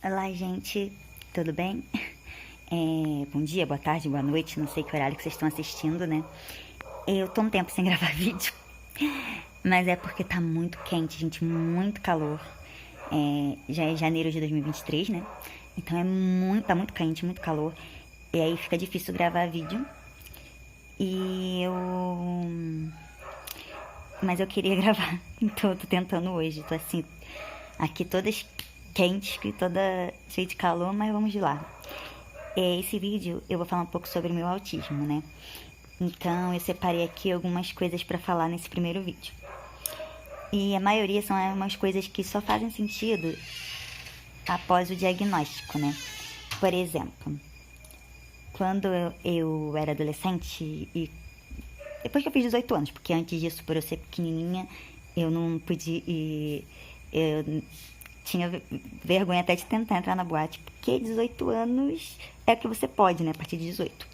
Olá, gente, tudo bem? Bom dia, boa tarde, boa noite, não sei que horário que vocês estão assistindo, né? Eu tô um tempo sem gravar vídeo, mas é porque tá muito quente, gente, muito calor. Já é janeiro de 2023, né? Então tá muito quente, muito calor. E aí fica difícil gravar vídeo. Mas eu queria gravar, então eu tô tentando hoje. Tô assim, aqui todas quentes, toda cheia de calor, mas vamos lá. Esse vídeo eu vou falar um pouco sobre o meu autismo, né? Então eu separei aqui algumas coisas pra falar nesse primeiro vídeo. E a maioria são umas coisas que só fazem sentido após o diagnóstico, né? Por exemplo, quando eu era adolescente e depois que eu fiz 18 anos, porque antes disso, por eu ser pequenininha, eu não podia. Eu tinha vergonha até de tentar entrar na boate, porque 18 anos é o que você pode, né? A partir de 18.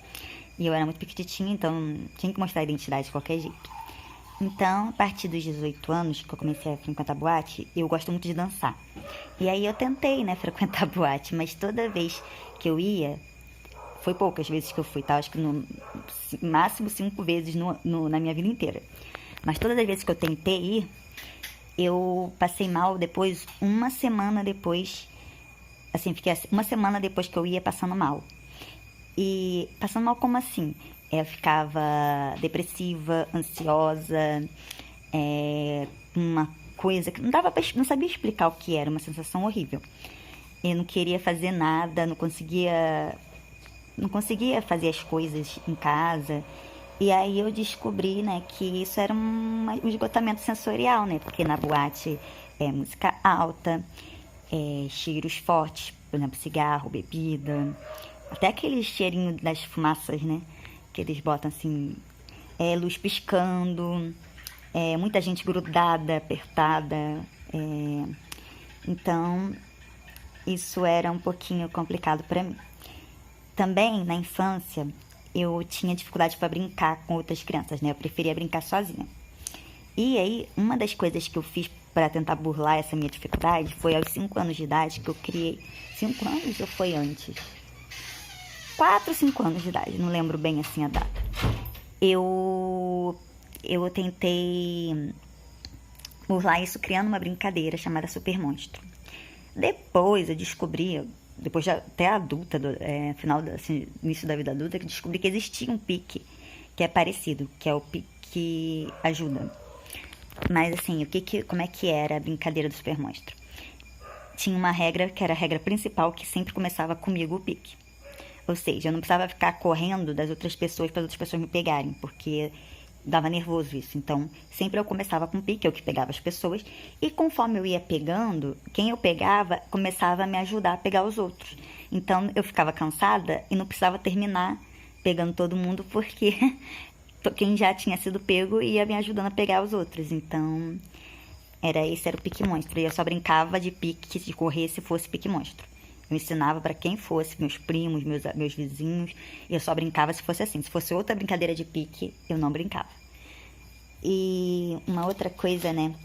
E eu era muito pequitinha, então tinha que mostrar a identidade de qualquer jeito. Então, a partir dos 18 anos que eu comecei a frequentar boate, eu gosto muito de dançar. E aí eu tentei, né, frequentar boate, mas toda vez que eu ia, foi poucas vezes que eu fui, tá? Acho que no máximo 5 vezes na minha vida inteira. Mas todas as vezes que eu tentei ir, eu passei mal depois, uma semana depois, assim, fiquei uma semana depois que eu ia passando mal. E passando mal como assim? Eu ficava depressiva, ansiosa, uma coisa que não sabia explicar o que era, uma sensação horrível. Eu não queria fazer nada, não conseguia fazer as coisas em casa. E aí eu descobri, né, que isso era um esgotamento sensorial, né? Porque na boate é música alta, cheiros fortes, por exemplo, cigarro, bebida, até aquele cheirinho das fumaças, né? Que eles botam assim, luz piscando, muita gente grudada, apertada. Então, isso era um pouquinho complicado para mim. Também, na infância, eu tinha dificuldade para brincar com outras crianças, né? Eu preferia brincar sozinha. E aí, uma das coisas que eu fiz para tentar burlar essa minha dificuldade foi aos 5 anos de idade que eu criei... 5 anos ou foi antes? 4, 5 anos de idade, não lembro bem assim a data. Eu tentei burlar isso criando uma brincadeira chamada Super Monstro. Depois eu descobri, depois já até adulta, início da vida adulta, que descobri que existia um pique que é parecido, que é o pique ajuda. Mas assim, como é que era a brincadeira do Super Monstro? Tinha uma regra, que era a regra principal, que sempre começava comigo o pique. Ou seja, eu não precisava ficar correndo das outras pessoas para as outras pessoas me pegarem, porque dava nervoso isso. Então, sempre eu começava com pique, eu que pegava as pessoas. E conforme eu ia pegando, quem eu pegava começava a me ajudar a pegar os outros. Então, eu ficava cansada e não precisava terminar pegando todo mundo, porque quem já tinha sido pego ia me ajudando a pegar os outros. Então, esse era o pique monstro. E eu só brincava de pique, de correr se fosse pique monstro. Eu ensinava para quem fosse, meus primos, meus vizinhos. Eu só brincava se fosse assim. Se fosse outra brincadeira de pique, eu não brincava. E uma outra coisa, né?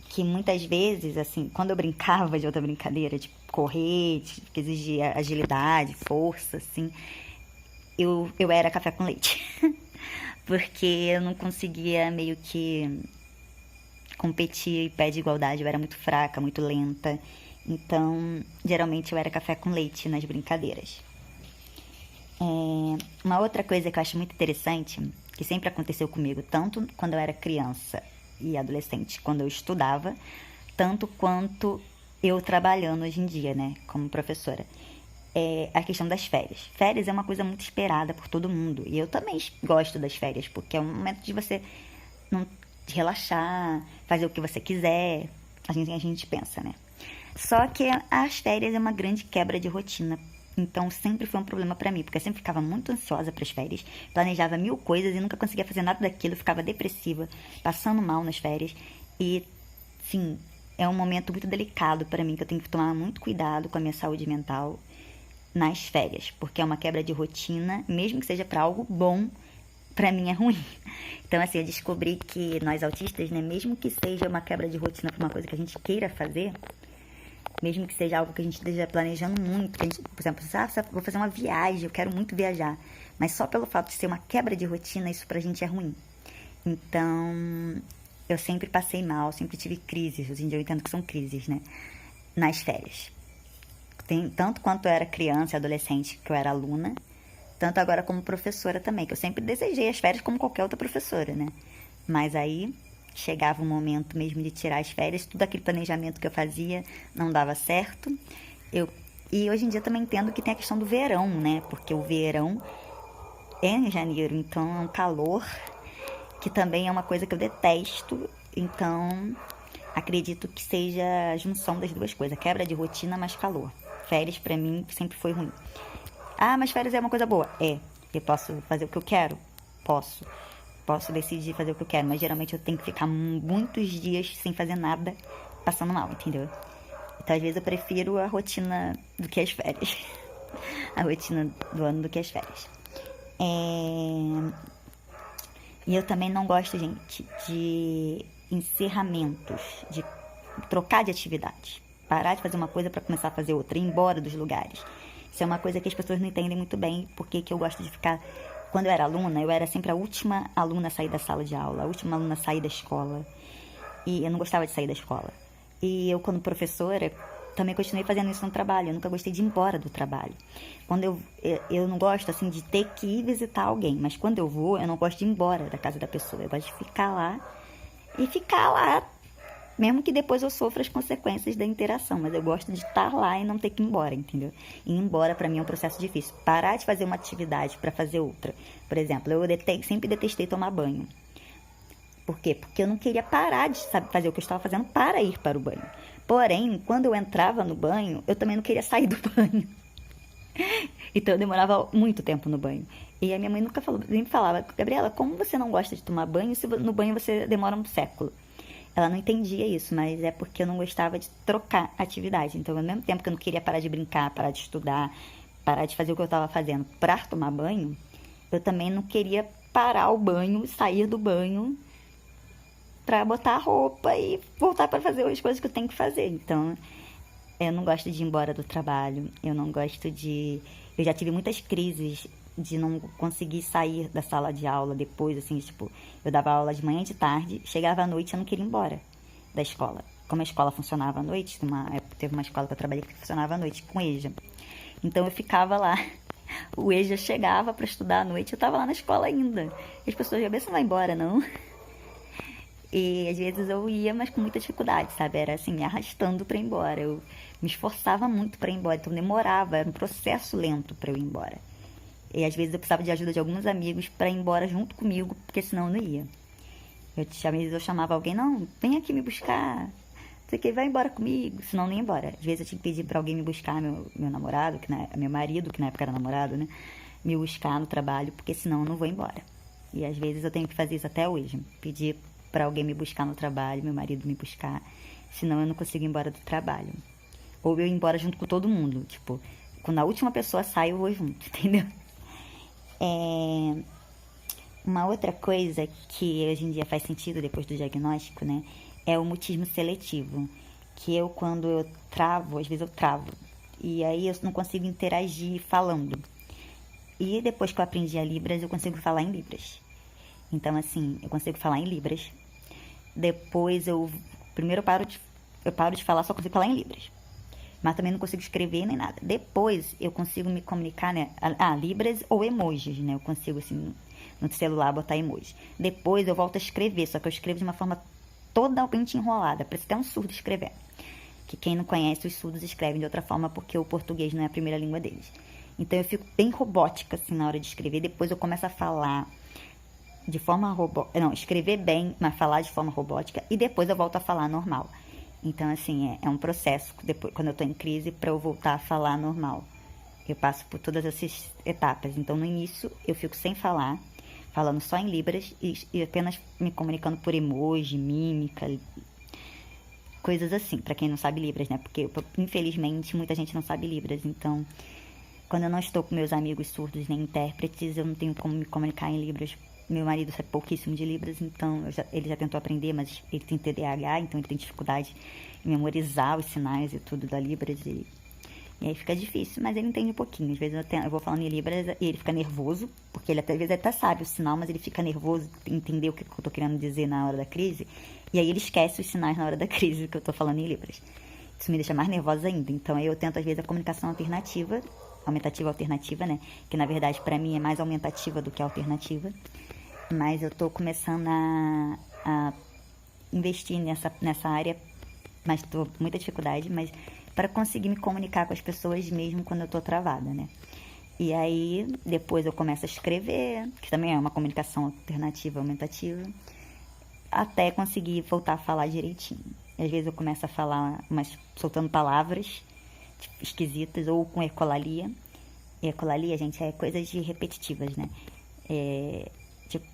Que muitas vezes, assim, quando eu brincava de outra brincadeira, de correr, que exigia agilidade, força, assim, eu era café com leite. Porque eu não conseguia meio que competir em pé de igualdade. Eu era muito fraca, muito lenta. Então, geralmente eu era café com leite nas brincadeiras. Uma outra coisa que eu acho muito interessante, que sempre aconteceu comigo, tanto quando eu era criança e adolescente, quando eu estudava, tanto quanto eu trabalhando hoje em dia, né, como professora, é a questão das férias. Férias é uma coisa muito esperada por todo mundo, e eu também gosto das férias, porque é um momento de você de relaxar, fazer o que você quiser, a gente pensa, né. Só que as férias é uma grande quebra de rotina. Então sempre foi um problema pra mim, porque eu sempre ficava muito ansiosa pras férias, planejava 1000 coisas e nunca conseguia fazer nada daquilo, ficava depressiva, passando mal nas férias. E, sim, é um momento muito delicado pra mim, que eu tenho que tomar muito cuidado com a minha saúde mental nas férias, porque é uma quebra de rotina, mesmo que seja pra algo bom, pra mim é ruim. Então, assim, eu descobri que nós autistas, né, mesmo que seja uma quebra de rotina pra uma coisa que a gente queira fazer, mesmo que seja algo que a gente esteja planejando muito, que a gente, por exemplo, vou fazer uma viagem, eu quero muito viajar, mas só pelo fato de ser uma quebra de rotina, isso pra gente é ruim. Então, eu sempre passei mal, sempre tive crises, hoje em dia eu entendo que são crises, né, nas férias. Tanto quanto eu era criança e adolescente, que eu era aluna, tanto agora como professora também, que eu sempre desejei as férias como qualquer outra professora, né? Mas aí chegava o momento mesmo de tirar as férias, tudo aquele planejamento que eu fazia não dava certo. E hoje em dia também entendo que tem a questão do verão, né? Porque o verão é em janeiro, então é um calor que também é uma coisa que eu detesto. Então acredito que seja a junção das duas coisas, quebra de rotina mais calor. Férias pra mim sempre foi ruim. Ah, mas férias é uma coisa boa. É. Eu posso fazer o que eu quero? Posso. Posso decidir fazer o que eu quero, mas geralmente eu tenho que ficar muitos dias sem fazer nada, passando mal, entendeu? Então, às vezes, eu prefiro a rotina do que as férias. A rotina do ano do que as férias. E eu também não gosto, gente, de encerramentos, de trocar de atividade. Parar de fazer uma coisa para começar a fazer outra, ir embora dos lugares. Isso é uma coisa que as pessoas não entendem muito bem, porque que eu gosto de ficar... Quando eu era aluna, eu era sempre a última aluna a sair da sala de aula, a última aluna a sair da escola. E eu não gostava de sair da escola. E eu, como professora, também continuei fazendo isso no trabalho. Eu nunca gostei de ir embora do trabalho. Quando eu não gosto, assim, de ter que ir visitar alguém. Mas quando eu vou, eu não gosto de ir embora da casa da pessoa. Eu gosto de ficar lá. E ficar lá, mesmo que depois eu sofra as consequências da interação. Mas eu gosto de estar lá e não ter que ir embora, entendeu? Ir embora, pra mim, é um processo difícil. Parar de fazer uma atividade pra fazer outra. Por exemplo, eu sempre detestei tomar banho. Por quê? Porque eu não queria parar de fazer o que eu estava fazendo para ir para o banho. Porém, quando eu entrava no banho, eu também não queria sair do banho. Então eu demorava muito tempo no banho. E a minha mãe nunca sempre falava, Gabriela, como você não gosta de tomar banho se no banho você demora um século? Ela não entendia isso, mas é porque eu não gostava de trocar atividade. Então, ao mesmo tempo que eu não queria parar de brincar, parar de estudar, parar de fazer o que eu estava fazendo para tomar banho, eu também não queria parar o banho, sair do banho pra botar a roupa e voltar para fazer as coisas que eu tenho que fazer. Então, eu não gosto de ir embora do trabalho, eu não gosto de... Eu já tive muitas crises de não conseguir sair da sala de aula depois, assim, tipo, eu dava aula de manhã e de tarde, chegava à noite e eu não queria ir embora da escola. Como a escola funcionava à noite, teve uma escola que eu trabalhei que funcionava à noite, com EJA. Então eu ficava lá, o EJA chegava para estudar à noite, eu tava lá na escola ainda. E as pessoas diziam, você não vai embora, não? E às vezes eu ia, mas com muita dificuldade, sabe? Era assim, me arrastando pra ir embora. Eu me esforçava muito pra ir embora, então demorava, era um processo lento pra eu ir embora. E às vezes eu precisava de ajuda de alguns amigos pra ir embora junto comigo, porque senão eu não ia. Às vezes eu chamava alguém, não, vem aqui me buscar, você quer, vai embora comigo, senão eu não ia embora. Às vezes eu tinha que pedir pra alguém me buscar, meu namorado, meu marido, que na época era namorado, né? Me buscar no trabalho, porque senão eu não vou embora. E às vezes eu tenho que fazer isso até hoje, pedir para alguém me buscar no trabalho, meu marido me buscar, senão eu não consigo ir embora do trabalho. Ou eu ir embora junto com todo mundo, tipo, quando a última pessoa sai, eu vou junto, entendeu? Uma outra coisa que hoje em dia faz sentido depois do diagnóstico, né, é o mutismo seletivo, que quando eu travo, às vezes eu travo, e aí eu não consigo interagir falando. E depois que eu aprendi a Libras, eu consigo falar em Libras. Então, assim, eu consigo falar em Libras. Depois primeiro eu paro de falar, só consigo falar em Libras. Mas também não consigo escrever nem nada. Depois eu consigo me comunicar, né? Libras ou emojis, né? Eu consigo, assim, no celular botar emoji. Depois eu volto a escrever, só que eu escrevo de uma forma totalmente enrolada. Parece até um surdo escrever. Que quem não conhece, os surdos escrevem de outra forma, porque o português não é a primeira língua deles. Então eu fico bem robótica, assim, na hora de escrever. Depois eu começo a falar de forma robótica, não, escrever bem, mas falar de forma robótica, e depois eu volto a falar normal. Então, assim, é um processo, depois, quando eu tô em crise, para eu voltar a falar normal. Eu passo por todas essas etapas. Então, no início, eu fico sem falar, falando só em Libras, e apenas me comunicando por emoji, mímica, coisas assim, para quem não sabe Libras, né? Porque, infelizmente, muita gente não sabe Libras, então... Quando eu não estou com meus amigos surdos nem intérpretes, eu não tenho como me comunicar em Libras Meu marido sabe pouquíssimo de Libras, então ele já tentou aprender, mas ele tem TDAH, então ele tem dificuldade em memorizar os sinais e tudo da Libras. E aí fica difícil, mas ele entende um pouquinho. Às vezes eu vou falando em Libras e ele fica nervoso, porque ele às vezes até sabe o sinal, mas ele fica nervoso em entender o que eu tô querendo dizer na hora da crise. E aí ele esquece os sinais na hora da crise que eu tô falando em Libras. Isso me deixa mais nervosa ainda. Então aí eu tento às vezes a comunicação alternativa, aumentativa alternativa, né? Que na verdade para mim é mais aumentativa do que alternativa. Mas eu tô começando a investir nessa área, mas tô com muita dificuldade, mas para conseguir me comunicar com as pessoas mesmo quando eu tô travada, né? E aí, depois eu começo a escrever, que também é uma comunicação alternativa, aumentativa, até conseguir voltar a falar direitinho. E às vezes eu começo a falar, mas soltando palavras tipo, esquisitas, ou com ecolalia. E ecolalia, gente, é coisas de repetitivas, né? Tipo,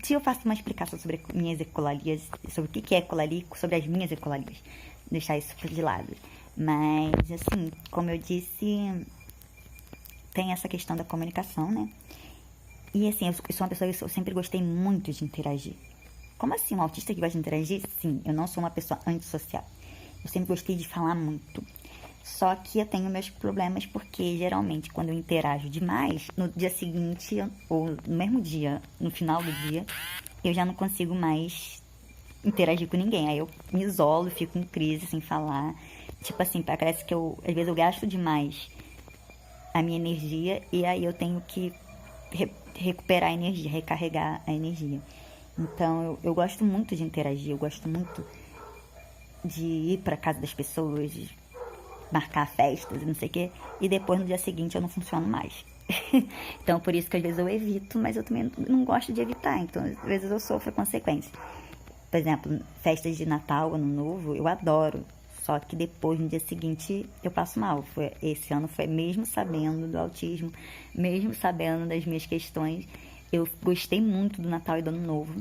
se eu faço uma explicação sobre minhas ecolalias, sobre o que é ecolalia, sobre as minhas ecolalias, deixar isso de lado. Mas, assim, como eu disse, tem essa questão da comunicação, né? E, assim, eu sou uma pessoa que eu sempre gostei muito de interagir. Como assim, um autista que gosta de interagir? Sim, eu não sou uma pessoa antissocial. Eu sempre gostei de falar muito. Só que eu tenho meus problemas porque, geralmente, quando eu interajo demais, no dia seguinte, ou no mesmo dia, no final do dia, eu já não consigo mais interagir com ninguém. Aí eu me isolo, fico em crise sem falar. Tipo assim, parece que às vezes eu gasto demais a minha energia e aí eu tenho que recuperar a energia, recarregar a energia. Então eu gosto muito de interagir, eu gosto muito de ir pra casa das pessoas, de marcar festas e não sei o quê, e depois no dia seguinte eu não funciono mais. Então por isso que às vezes eu evito, mas eu também não gosto de evitar, então às vezes eu sofro a consequência. Por exemplo, festas de Natal, Ano Novo, eu adoro. Só que depois, no dia seguinte, eu passo mal. Esse ano foi mesmo sabendo do autismo, mesmo sabendo das minhas questões. Eu gostei muito do Natal e do Ano Novo,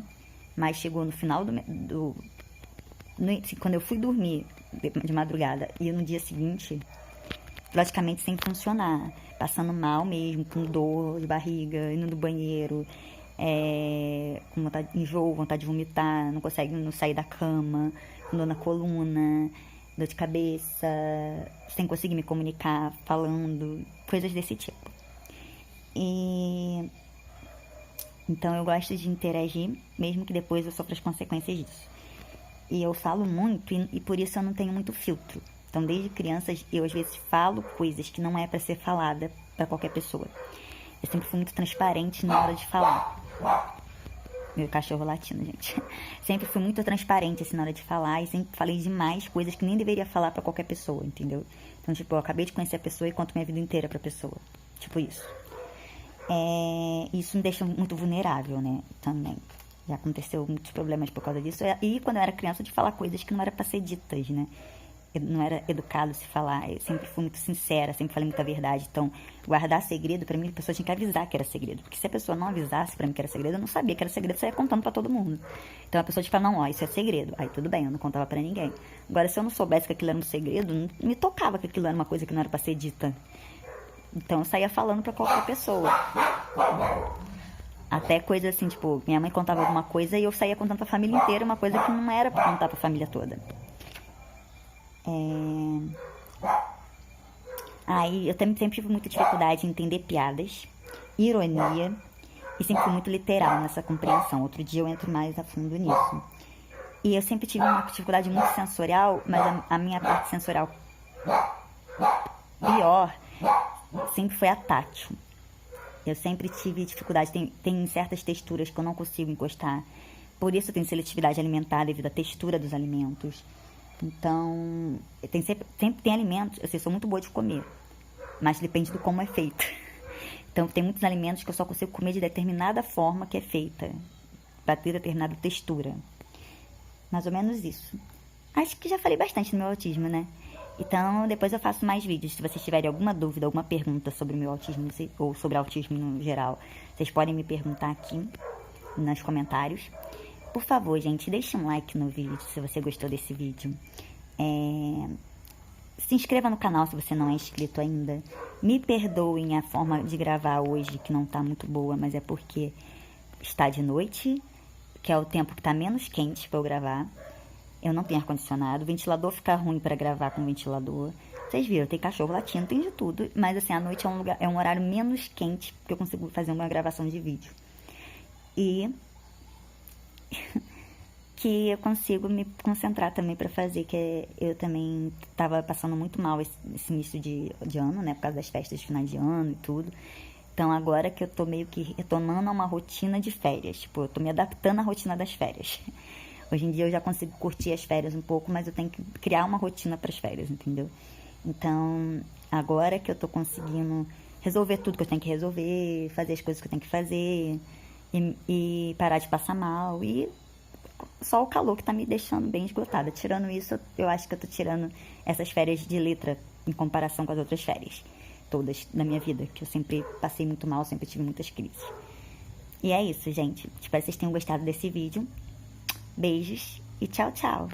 mas chegou no final quando eu fui dormir de madrugada e no dia seguinte, praticamente sem funcionar. Passando mal mesmo, com dor de barriga, indo no banheiro, com vontade de enjoo, vontade de vomitar, não consegue não sair da cama, com dor na coluna, dor de cabeça, sem conseguir me comunicar, falando, coisas desse tipo. E então eu gosto de interagir, mesmo que depois eu sofra as consequências disso. E eu falo muito e por isso eu não tenho muito filtro. Então desde criança eu às vezes falo coisas que não é para ser falada para qualquer pessoa. Eu sempre fui muito transparente na hora de falar. Meu cachorro latindo, gente. Sempre fui muito transparente assim na hora de falar e sempre falei demais coisas que nem deveria falar pra qualquer pessoa, entendeu? Então, tipo, eu acabei de conhecer a pessoa e conto minha vida inteira pra pessoa. Tipo isso. Isso me deixa muito vulnerável, né? Também. Já aconteceu muitos problemas por causa disso. E quando eu era criança, de falar coisas que não era pra ser ditas, né? Não era educado se falar. Eu sempre fui muito sincera, sempre falei muita verdade. Então, guardar segredo, pra mim, a pessoa tinha que avisar que era segredo. Porque se a pessoa não avisasse pra mim que era segredo, eu não sabia que era segredo, eu saía contando pra todo mundo. Então, a pessoa tipo, não, ó, isso é segredo. Aí, tudo bem, eu não contava pra ninguém. Agora, se eu não soubesse que aquilo era um segredo, não me tocava que aquilo era uma coisa que não era pra ser dita. Então, eu saía falando pra qualquer pessoa. Até coisa assim, tipo, minha mãe contava alguma coisa e eu saía contando pra família inteira uma coisa que não era pra contar pra família toda. Aí eu também sempre tive muita dificuldade em entender piadas, ironia, e sempre fui muito literal nessa compreensão. Outro dia eu entro mais a fundo nisso. E eu sempre tive uma dificuldade muito sensorial, mas a minha parte sensorial pior sempre foi a tátil. Eu sempre tive dificuldade, tem certas texturas que eu não consigo encostar. Por isso eu tenho seletividade alimentar devido à textura dos alimentos. Então, sempre tem alimentos, eu sou muito boa de comer, mas depende do como é feito. Então, tem muitos alimentos que eu só consigo comer de determinada forma que é feita, para ter determinada textura. Mais ou menos isso. Acho que já falei bastante do meu autismo, né? Então, depois eu faço mais vídeos. Se vocês tiverem alguma dúvida, alguma pergunta sobre o meu autismo, ou sobre autismo no geral, vocês podem me perguntar aqui nos comentários. Por favor, gente, deixe um like no vídeo se você gostou desse vídeo. Se inscreva no canal se você não é inscrito ainda. Me perdoem a forma de gravar hoje, que não tá muito boa, mas é porque está de noite, que é o tempo que tá menos quente pra eu gravar. Eu não tenho ar-condicionado, o ventilador fica ruim pra gravar com o ventilador. Vocês viram, tem cachorro latindo, tem de tudo. Mas assim, a noite é um horário menos quente que eu consigo fazer uma gravação de vídeo. E que eu consigo me concentrar também pra fazer, que eu também tava passando muito mal esse início de ano, né, por causa das festas de final de ano e tudo. Então agora que eu tô meio que retornando a uma rotina de férias, tipo, eu tô me adaptando à rotina das férias. Hoje em dia eu já consigo curtir as férias um pouco, mas eu tenho que criar uma rotina para as férias, entendeu? Então, agora que eu tô conseguindo resolver tudo que eu tenho que resolver, fazer as coisas que eu tenho que fazer e parar de passar mal, e só o calor que tá me deixando bem esgotada. Tirando isso, eu acho que eu tô tirando essas férias de letra em comparação com as outras férias todas da minha vida, que eu sempre passei muito mal, sempre tive muitas crises. E é isso, gente. Espero que vocês tenham gostado desse vídeo. Beijos e tchau, tchau.